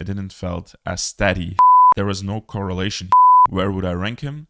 it didn't felt as steady. There was no correlation. Where would I rank him?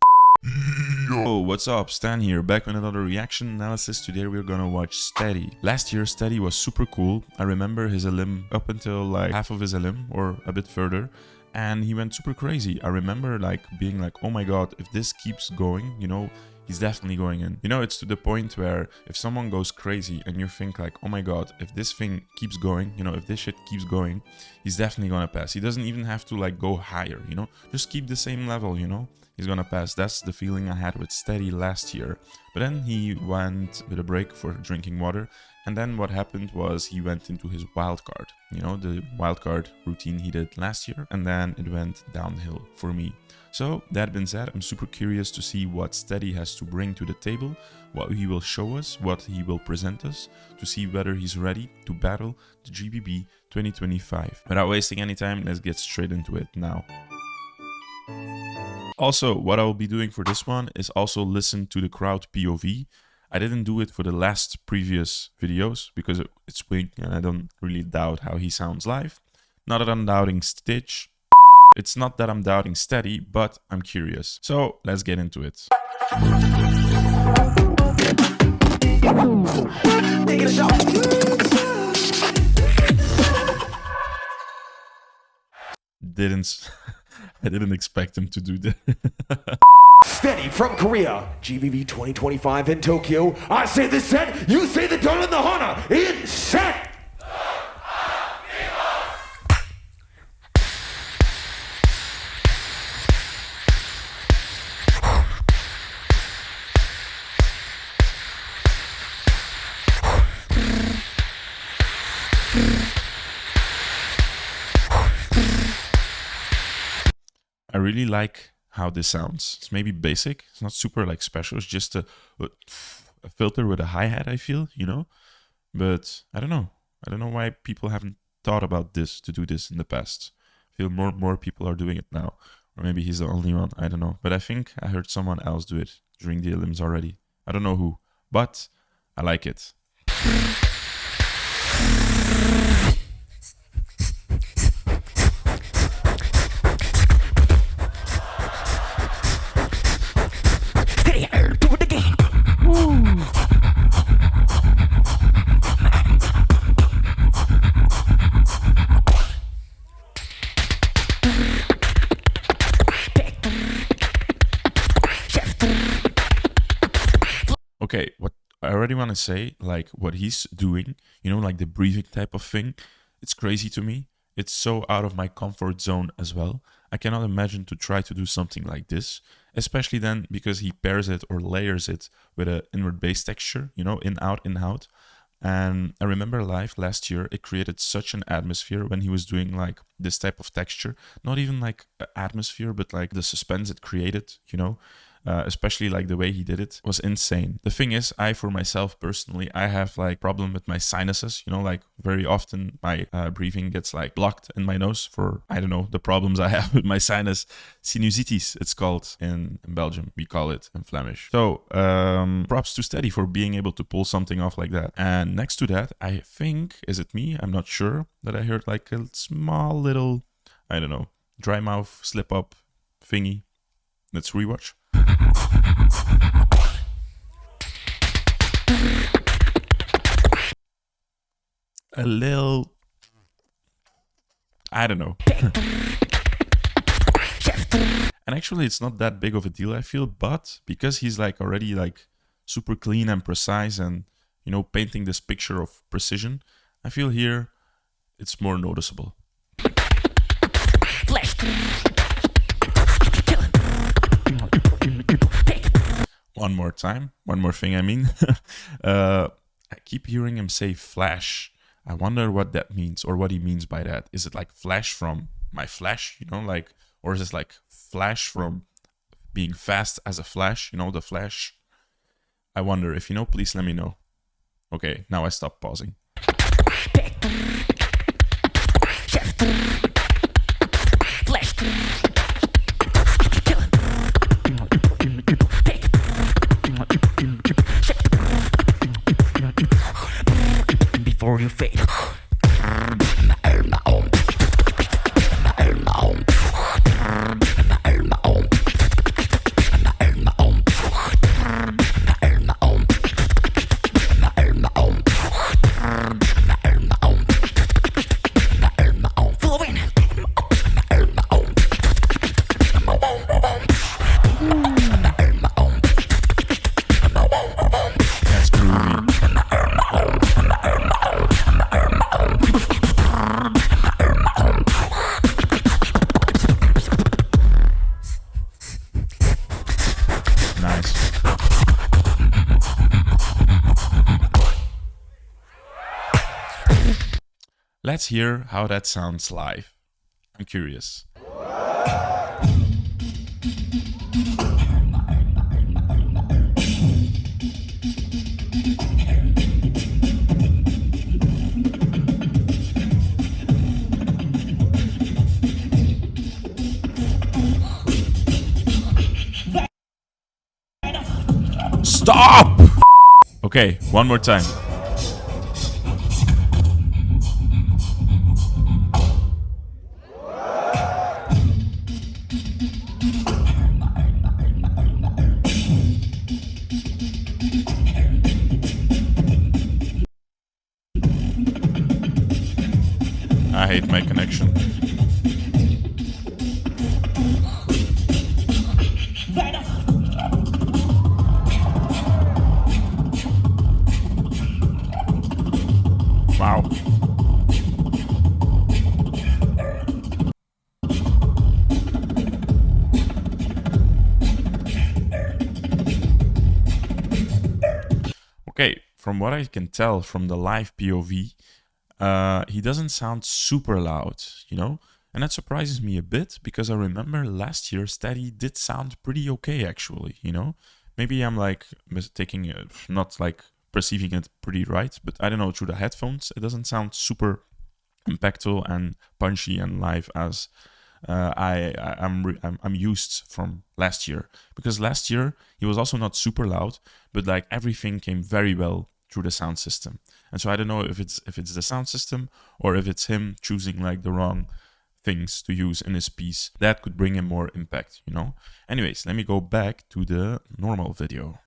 Yo, what's up? Stan here, back with another reaction analysis. Today we're gonna watch Steady. Last year Steady was super cool. I remember his elim up until like half of his elim or a bit further, and he went super crazy. I remember like being like, oh my god, if this keeps going, you know, he's definitely going in. You know, it's to the point where if someone goes crazy and you think like, oh my god, if this thing keeps going, you know, if this shit keeps going, he's definitely gonna pass. He doesn't even have to like go higher, you know, just keep the same level, you know, he's gonna pass. That's the feeling I had with Steady last year. But then he went with a break for drinking water, and then what happened was he went into his wildcard, you know, the wildcard routine he did last year, and then it went downhill for me. So that being said, I'm super curious to see what Steady has to bring to the table, what he will show us, what he will present us, to see whether he's ready to battle the GBB 2025. Without wasting any time, let's get straight into it now. Also, what I will be doing for this one is also listen to the crowd POV. I didn't do it for the last previous videos because it's weak and I don't really doubt how he sounds live. Not that I'm doubting Stitch. It's not that I'm doubting Steady, but I'm curious. So let's get into it. I didn't expect him to do that. Steady from Korea, GBB 2025 in Tokyo. I say the set, you say the done in the Hana. In set! I really like how this sounds. It's maybe basic. It's not super like special. It's just a filter with a hi-hat, I feel, you know? But I don't know. I don't know why people haven't thought about this, to do this in the past. I feel more and more people are doing it now. Or maybe he's the only one. I don't know. But I think I heard someone else do it during the elims already. I don't know who. But I like it. Okay, what I already want to say, like what he's doing, you know, like the breathing type of thing, it's crazy to me. It's so out of my comfort zone as well. I cannot imagine to try to do something like this, especially then because he pairs it or layers it with an inward bass texture, you know, in, out. And I remember live last year, it created such an atmosphere when he was doing like this type of texture, not even like an atmosphere, but like the suspense it created, you know. Especially like the way he did it was insane. The thing is, I for myself personally, I have like problem with my sinuses, you know, like very often my breathing gets like blocked in my nose for, I don't know, the problems I have with my sinus. Sinusitis, it's called in Belgium. We call it in Flemish. So props to Steady for being able to pull something off like that. And next to that, I think, is it me? I'm not sure, that I heard like a small little, I don't know, dry mouth slip up thingy. Let's rewatch. A little, I don't know. And actually it's not that big of a deal, I feel, but because he's like already like super clean and precise and, you know, painting this picture of precision, I feel here it's more noticeable. One more time, one more thing, I mean. I keep hearing him say flash. I wonder what that means or what he means by that. Is it like flash from my flash, you know, like, or is it like flash from being fast as a flash, you know, the flash? I wonder. If you know, please let me know. Okay, now I stop pausing. Before you fade. hear how that sounds live. I'm curious. Stop! Okay, one more time. I hate my connection. Wow. Okay, from what I can tell from the live POV, he doesn't sound super loud, you know? And that surprises me a bit because I remember last year Steady did sound pretty okay actually, you know? Maybe I'm like taking it, not like perceiving it pretty right, but I don't know, through the headphones it doesn't sound super impactful and punchy and live as I'm used from last year. Because last year he was also not super loud, but like everything came very well through the sound system. And so I don't know if it's the sound system or if it's him choosing like the wrong things to use in his piece that could bring him more impact, you know? Anyways, let me go back to the normal video.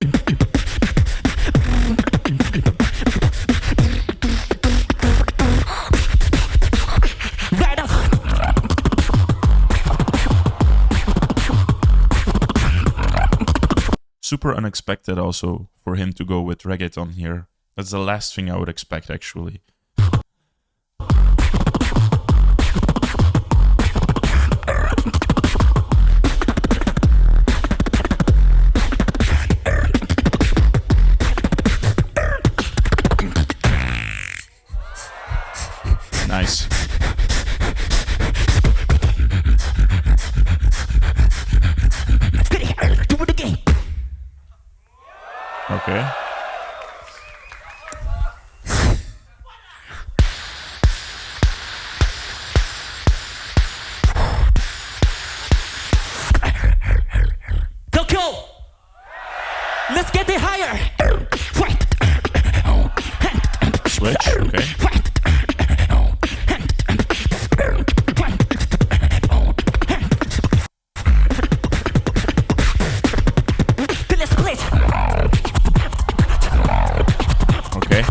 Super unexpected also for him to go with reggaeton here. That's the last thing I would expect actually. Nice. Okay. Tokyo! Let's get it higher! Switch, okay. Okay.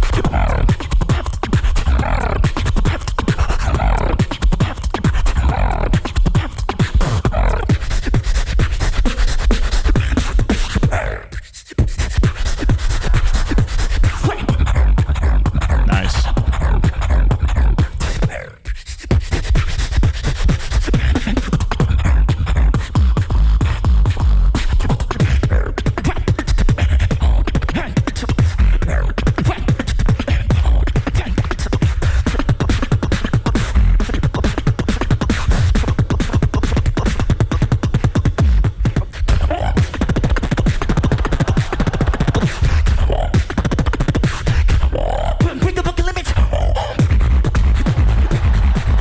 Nice.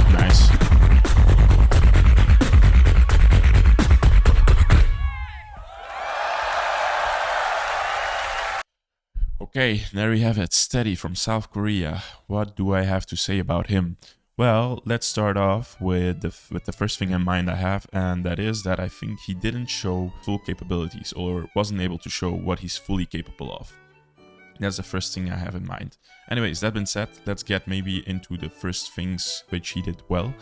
Nice. Okay, there we have it. Steady from South Korea. What do I have to say about him? Well, let's start off with the first thing in mind I have, and that is that I think he didn't show full capabilities or wasn't able to show what he's fully capable of. That's the first thing I have in mind. Anyways, that being said, let's get maybe into the first things which he did well,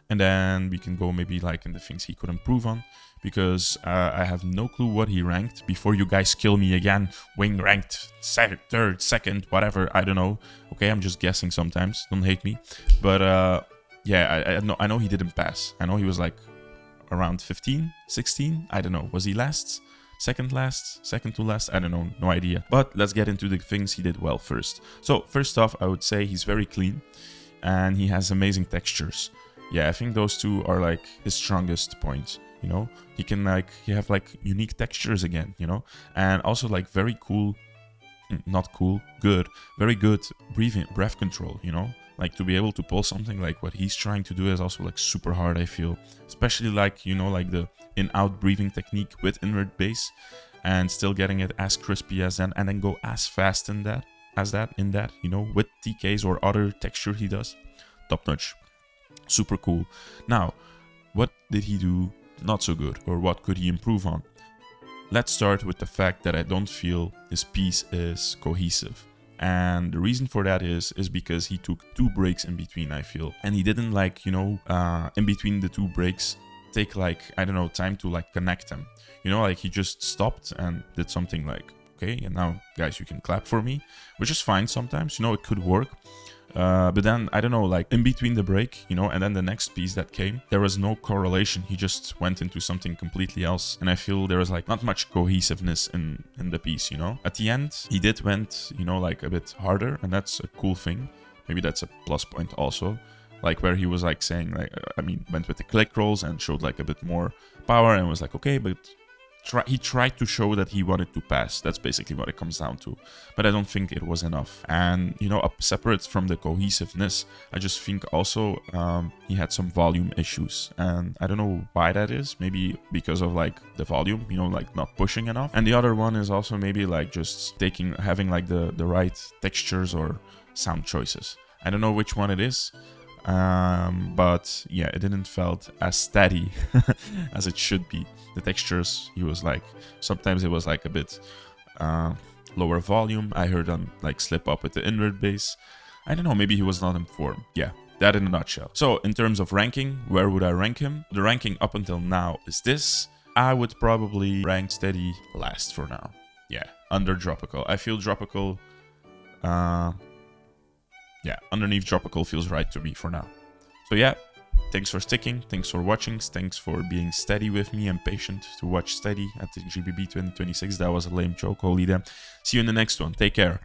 and then we can go maybe like in the things he could improve on, because I have no clue what he ranked. Before you guys kill me again, Wing ranked third, second, whatever, I don't know. Okay, I'm just guessing sometimes, don't hate me. But yeah, I know he didn't pass. I know he was like around 15, 16, I don't know. Was he last? Second last, second to last, I don't know, no idea. But let's get into the things he did well first. So first off, I would say he's very clean. and he has amazing textures. Yeah, I think those two are like his strongest points. You know, he have like unique textures again, you know, and also like very cool, not cool, good, very good breath control, you know, like to be able to pull something like what he's trying to do is also like super hard, I feel, especially like, you know, like the in-out breathing technique with inward bass and still getting it as crispy as that, and then go as fast in that, you know, with TKs or other texture he does. Top notch, super cool. Now, what did he do not so good, or what could he improve on? Let's start with the fact that I don't feel his piece is cohesive. And the reason for that is because he took 2 breaks in between, I feel. And he didn't like, you know, in between the 2 breaks, take like, I don't know, time to like connect them. You know, like he just stopped and did something like, okay, and now guys, you can clap for me, which is fine sometimes, you know, it could work. But then, I don't know, like in between the break, you know, and then the next piece that came, there was no correlation. He just went into something completely else. And I feel there was like not much cohesiveness in the piece, you know. At the end, he went, you know, like a bit harder, and that's a cool thing. Maybe that's a plus point also. Like where he was like saying, like, went with the click rolls and showed like a bit more power and was like, okay, but he tried to show that he wanted to pass. That's basically what it comes down to. But I don't think it was enough. And, you know, separate from the cohesiveness, I just think also he had some volume issues. And I don't know why that is. Maybe because of like the volume, you know, like not pushing enough. And the other one is also maybe like just having like the right textures or sound choices. I don't know which one it is. But yeah, it didn't felt as steady as it should be. The textures, he was like, sometimes it was like a bit lower volume. I heard him like slip up with the inward bass. I don't know, maybe he was not in form. Yeah, that in a nutshell. So in terms of ranking, where would I rank him? The ranking up until now is this. I would probably rank Steady last for now. Yeah, under Tropical. I feel Tropical, yeah, underneath Tropical feels right to me for now. So yeah, thanks for sticking, thanks for watching, thanks for being steady with me and patient to watch Steady at the GBB 2026. That was a lame joke, holy damn. See you in the next one, take care.